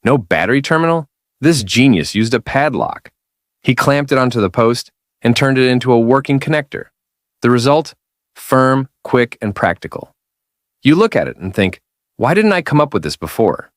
No battery terminal? This genius used a padlock. He clamped it onto the post and turned it into a working connector. The result? Firm, quick, and practical. You look at it and think, why didn't I come up with this before?